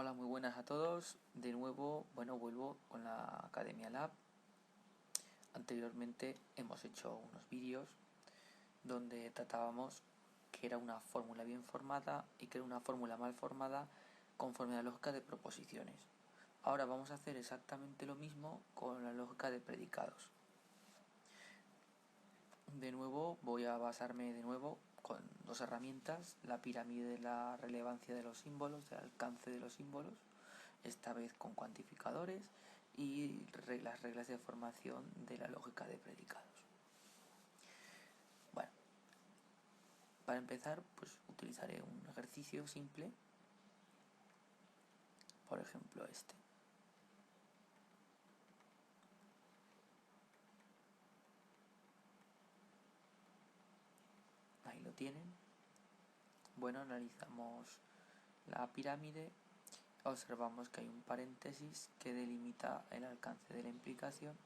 Hola, muy buenas a todos. De nuevo, vuelvo con la Academia Lab. Anteriormente hemos hecho unos vídeos donde tratábamos que era una fórmula bien formada y que era una fórmula mal formada conforme a la lógica de proposiciones. Ahora vamos a hacer exactamente lo mismo con la lógica de predicados. De nuevo voy a basarme con dos herramientas: la pirámide de la relevancia de los símbolos, del alcance de los símbolos, esta vez con cuantificadores, y las reglas de formación de la lógica de predicados. Bueno, para empezar, pues utilizaré un ejercicio simple, por ejemplo este. Ahí lo tienen. Bueno, analizamos la pirámide. Observamos que hay un paréntesis que delimita el alcance de la implicación.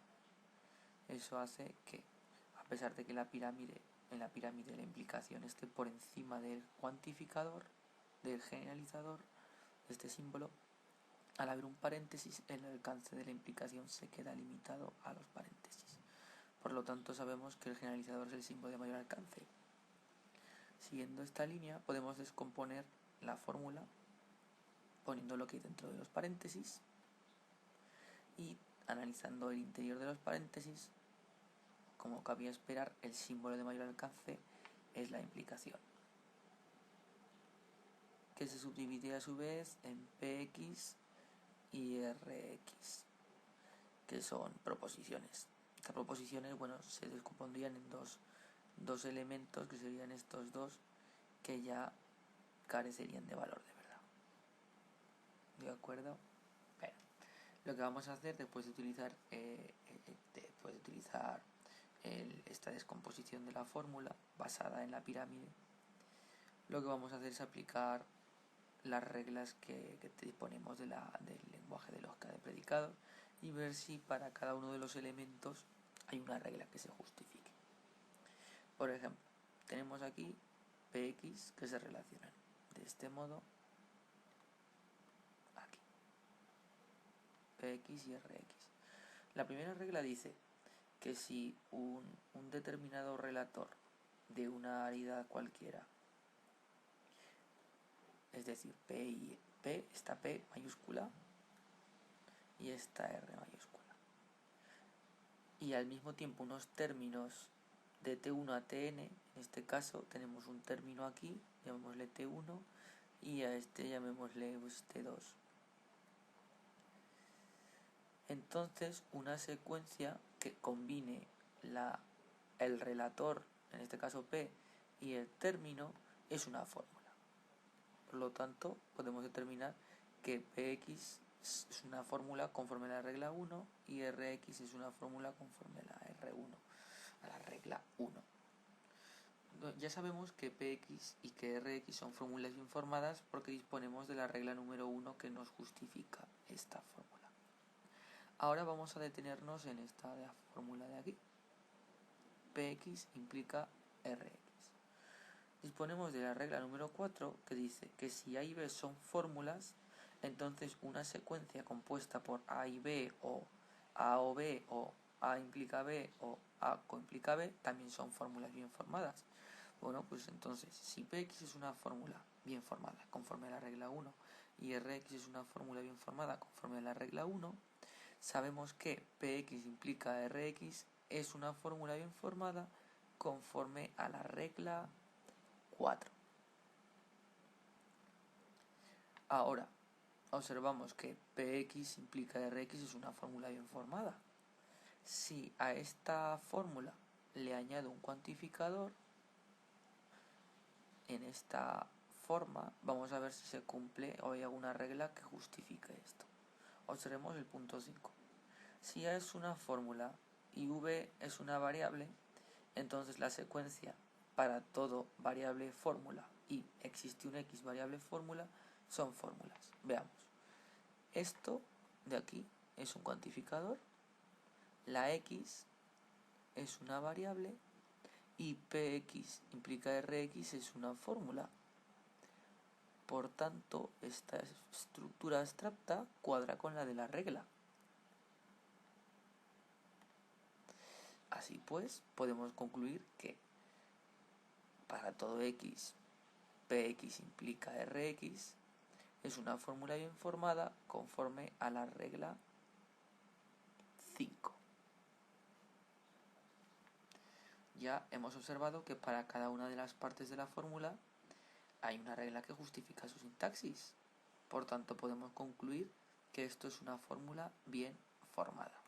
Eso hace que, a pesar de que en la pirámide la implicación esté por encima del cuantificador, del generalizador de este símbolo, al haber un paréntesis, el alcance de la implicación se queda limitado a los paréntesis. Por lo tanto, sabemos que el generalizador es el símbolo de mayor alcance. Siguiendo esta línea, podemos descomponer la fórmula poniendo lo que hay dentro de los paréntesis y analizando el interior de los paréntesis. Como cabía esperar, el símbolo de mayor alcance es la implicación, que se subdivide a su vez en Px y Rx, que son proposiciones. Estas proposiciones, se descompondrían en dos elementos, que serían estos dos, que ya carecerían de valor de verdad. ¿De acuerdo? Bueno, lo que vamos a hacer después de utilizar esta descomposición de la fórmula basada en la pirámide, lo que vamos a hacer es aplicar las reglas que disponemos del lenguaje de lógica de predicados y ver si para cada uno de los elementos hay una regla que se justifique. Por ejemplo, tenemos aquí Px que se relacionan de este modo aquí, Px y Rx. La primera regla dice que si un determinado relator de una aridad cualquiera, es decir, esta P mayúscula y esta R mayúscula, y al mismo tiempo unos términos de T1 a Tn, en este caso tenemos un término aquí, llamémosle T1, y a este llamémosle T2. Entonces, una secuencia que combine el relator, en este caso P, y el término es una fórmula. Por lo tanto, podemos determinar que Px es una fórmula conforme a la regla 1 y Rx es una fórmula conforme a la R1, a la regla 1. Ya sabemos que Px y que Rx son fórmulas bien formadas porque disponemos de la regla número 1 que nos justifica esta fórmula. Ahora vamos a detenernos en esta fórmula de aquí. Px implica Rx. Disponemos de la regla número 4 que dice que si A y B son fórmulas, entonces una secuencia compuesta por A y B o A o B o A implica B o A coimplica B también son fórmulas bien formadas. Bueno, pues entonces si Px es una fórmula bien formada conforme a la regla 1 y Rx es una fórmula bien formada conforme a la regla 1, sabemos que Px implica Rx es una fórmula bien formada conforme a la regla 4. Ahora, observamos que Px implica Rx es una fórmula bien formada. Si a esta fórmula le añado un cuantificador, en esta forma vamos a ver si se cumple o hay alguna regla que justifique esto. Observemos el punto 5. Si A es una fórmula y V es una variable, entonces la secuencia para todo variable fórmula y existe un X variable fórmula son fórmulas. Veamos. Esto de aquí es un cuantificador, la X es una variable y Px implica Rx es una fórmula. Por tanto, esta estructura abstracta cuadra con la de la regla. Así pues, podemos concluir que para todo x, px implica rx, es una fórmula bien formada conforme a la regla 5. Ya hemos observado que para cada una de las partes de la fórmula hay una regla que justifica su sintaxis. Por tanto, podemos concluir que esto es una fórmula bien formada.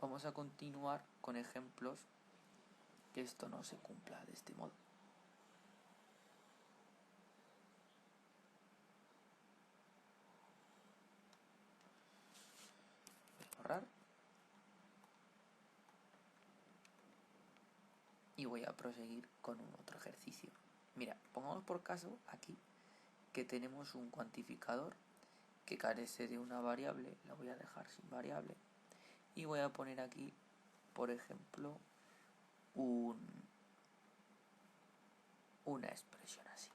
Vamos a continuar con ejemplos que esto no se cumpla de este modo. Voy a borrar. Y voy a proseguir con un otro ejercicio. Mira, pongamos por caso aquí que tenemos un cuantificador que carece de una variable, la voy a dejar sin variable, y voy a poner aquí, por ejemplo, una expresión así.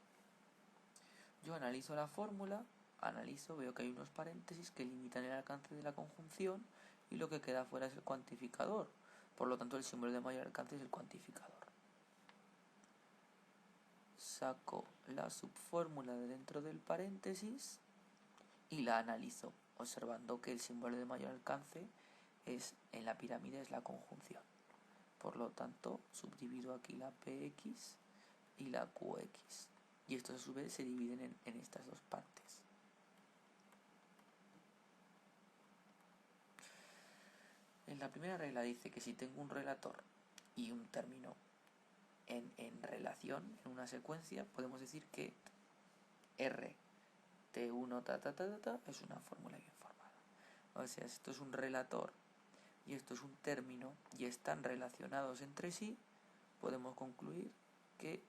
Yo analizo la fórmula, veo que hay unos paréntesis que limitan el alcance de la conjunción y lo que queda fuera es el cuantificador. Por lo tanto, el símbolo de mayor alcance es el cuantificador. Saco la subfórmula de dentro del paréntesis y la analizo, observando que el símbolo de mayor alcance en la pirámide es la conjunción. Por lo tanto, subdivido aquí la px y la qx. Y estos a su vez se dividen en estas dos partes. En la primera regla dice que si tengo un relator y un término en relación, en una secuencia, podemos decir que R T1 es una fórmula bien formada. O sea, esto es un relator y esto es un término y están relacionados entre sí, podemos concluir que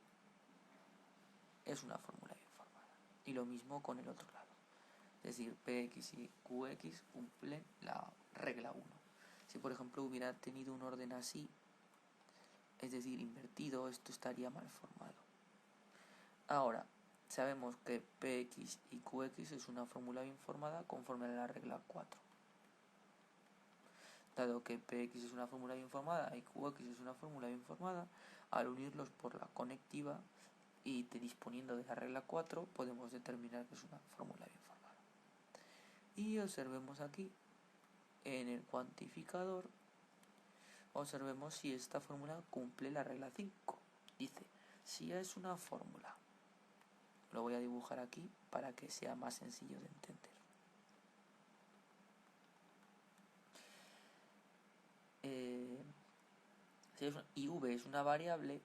es una fórmula bien formada. Y lo mismo con el otro lado. Es decir, px y qx cumplen la regla 1. Si por ejemplo hubiera tenido un orden así, es decir, invertido, esto estaría mal formado. Ahora, sabemos que px y qx es una fórmula bien formada conforme a la regla 4. Dado que px es una fórmula bien formada y qx es una fórmula bien formada, al unirlos por la conectiva y disponiendo de la regla 4, podemos determinar que es una fórmula bien formada. Y observemos aquí, en el cuantificador, observemos si esta fórmula cumple la regla 5. Dice, si es una fórmula, lo voy a dibujar aquí para que sea más sencillo de entender. Si v es una variable,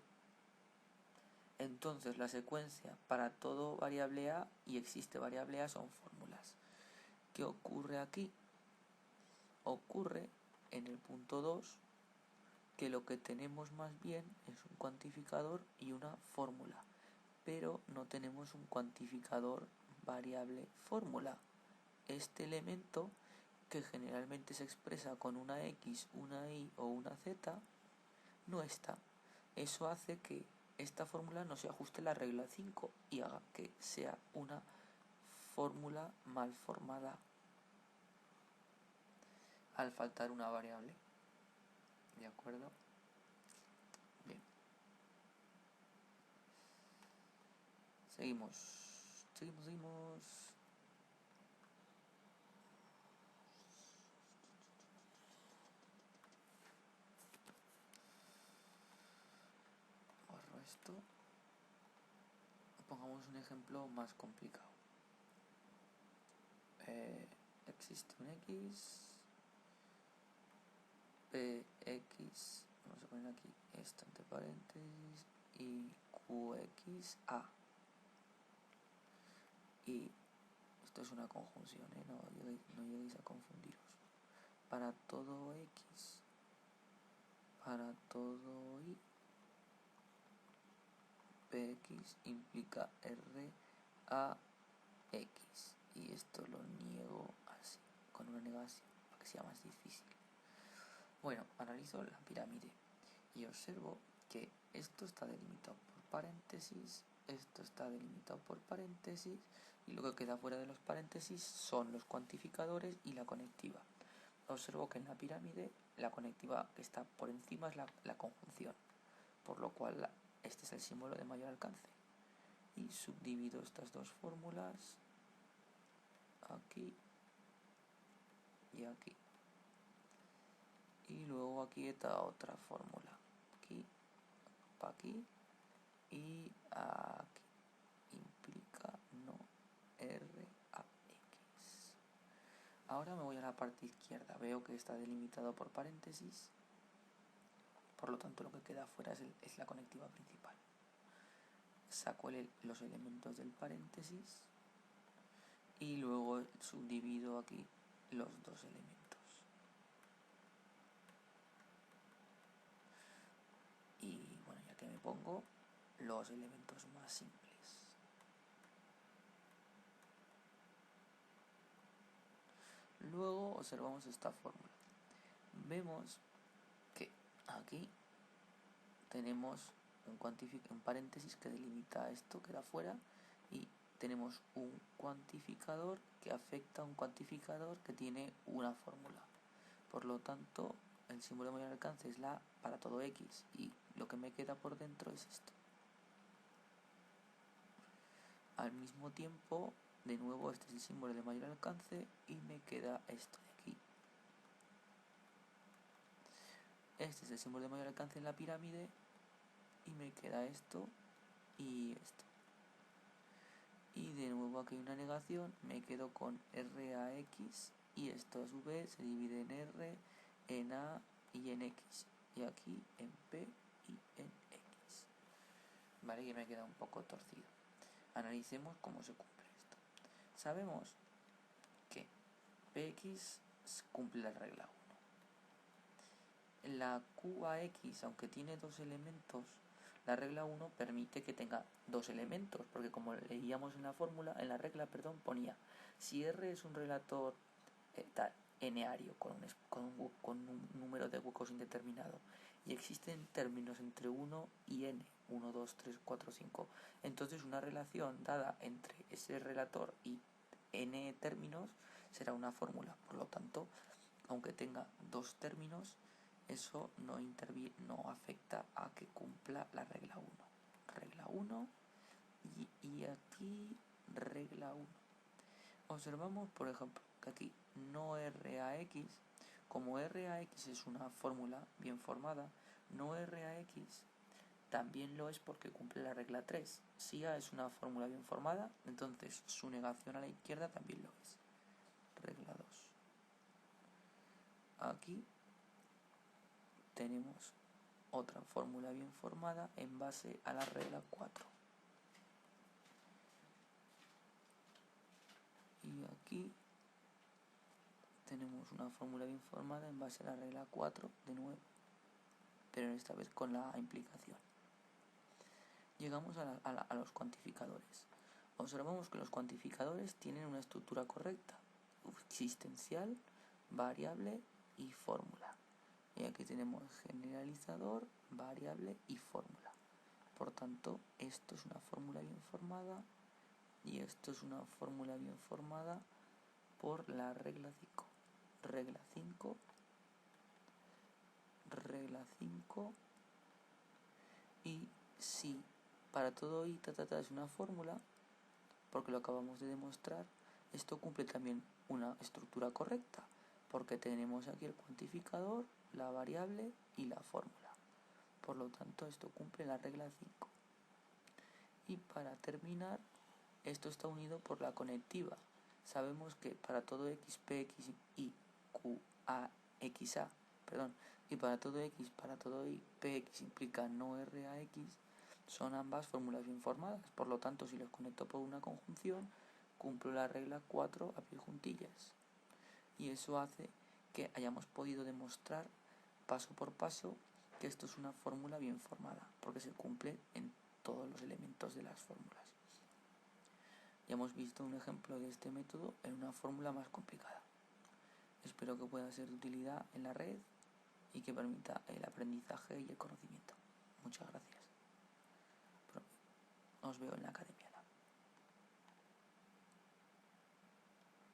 entonces la secuencia para todo variable a y existe variable a son fórmulas. ¿Qué ocurre aquí? Ocurre en el punto 2 que lo que tenemos más bien es un cuantificador y una fórmula, pero no tenemos un cuantificador variable fórmula. Este elemento, que generalmente se expresa con una x, una y o una z, no está. Eso hace que esta fórmula no se ajuste a la regla 5 y haga que sea una fórmula mal formada al faltar una variable. ¿De acuerdo? Bien. Seguimos. Borro esto. Pongamos un ejemplo más complicado. Existe un x, px, vamos a poner aquí esto entre paréntesis, y qxa. Y esto es una conjunción, no lleguéis a confundiros. Para todo x, para todo y, px implica rax. Y esto lo niego así, con una negación, para que sea más difícil. Bueno, analizo la pirámide y observo que esto está delimitado por paréntesis, esto está delimitado por paréntesis, y lo que queda fuera de los paréntesis son los cuantificadores y la conectiva. Observo que en la pirámide la conectiva que está por encima es la conjunción, por lo cual este es el símbolo de mayor alcance. Y subdivido estas dos fórmulas aquí y aquí. Y luego aquí está otra fórmula. Aquí, para aquí y aquí. Implica no R a X. Ahora me voy a la parte izquierda. Veo que está delimitado por paréntesis. Por lo tanto, lo que queda afuera es la conectiva principal. Saco los elementos del paréntesis y luego subdivido aquí los dos elementos. Y bueno, ya que me pongo los elementos más simples. Luego observamos esta fórmula. Vemos que aquí tenemos un paréntesis que delimita esto que da fuera y tenemos un cuantificador que afecta a un cuantificador que tiene una fórmula. Por lo tanto, el símbolo de mayor alcance es la A para todo X y lo que me queda por dentro es esto. Al mismo tiempo, de nuevo, este es el símbolo de mayor alcance y me queda esto de aquí. Este es el símbolo de mayor alcance en la pirámide y me queda esto y esto. Y de nuevo aquí hay una negación, me quedo con RAX y esto a su vez se divide en R, en A y en X. Y aquí en P y en X. Vale, que me queda un poco torcido. Analicemos cómo se cumple esto. Sabemos que Px cumple la regla 1. La QAX, aunque tiene dos elementos, la regla 1 permite que tenga dos elementos, porque como leíamos en la fórmula, en la regla, ponía si R es un relator tal, n-ario con un número de huecos indeterminado y existen términos entre 1 y n, 1, 2, 3, 4, 5, entonces una relación dada entre ese relator y n términos será una fórmula. Por lo tanto, aunque tenga dos términos, eso no afecta a que cumpla la regla 1. Regla 1 y aquí regla 1. Observamos, por ejemplo, que aquí no RAX, como RAX es una fórmula bien formada, no RAX también lo es porque cumple la regla 3. Si A es una fórmula bien formada, entonces su negación a la izquierda también lo es. Regla 2. Aquí tenemos otra fórmula bien formada en base a la regla 4. Y aquí tenemos una fórmula bien formada en base a la regla 4 de nuevo, pero esta vez con la implicación. Llegamos a los cuantificadores. Observamos que los cuantificadores tienen una estructura correcta: existencial, variable y fórmula. Y aquí tenemos generalizador, variable y fórmula. Por tanto, esto es una fórmula bien formada y esto es una fórmula bien formada por la regla 5. Regla 5, regla 5, y si para todo i es una fórmula, porque lo acabamos de demostrar, esto cumple también una estructura correcta, porque tenemos aquí el cuantificador, la variable y la fórmula. Por lo tanto, esto cumple la regla 5. Y para terminar, esto está unido por la conectiva. Sabemos que para todo x, px y qaxa, y para todo x, para todo y, px implica no rax, son ambas fórmulas bien formadas. Por lo tanto, si los conecto por una conjunción, cumplo la regla 4 a pie juntillas. Y eso hace que hayamos podido demostrar paso por paso que esto es una fórmula bien formada, porque se cumple en todos los elementos de las fórmulas. Ya hemos visto un ejemplo de este método en una fórmula más complicada. Espero que pueda ser de utilidad en la red y que permita el aprendizaje y el conocimiento. Muchas gracias. Os veo en la academia.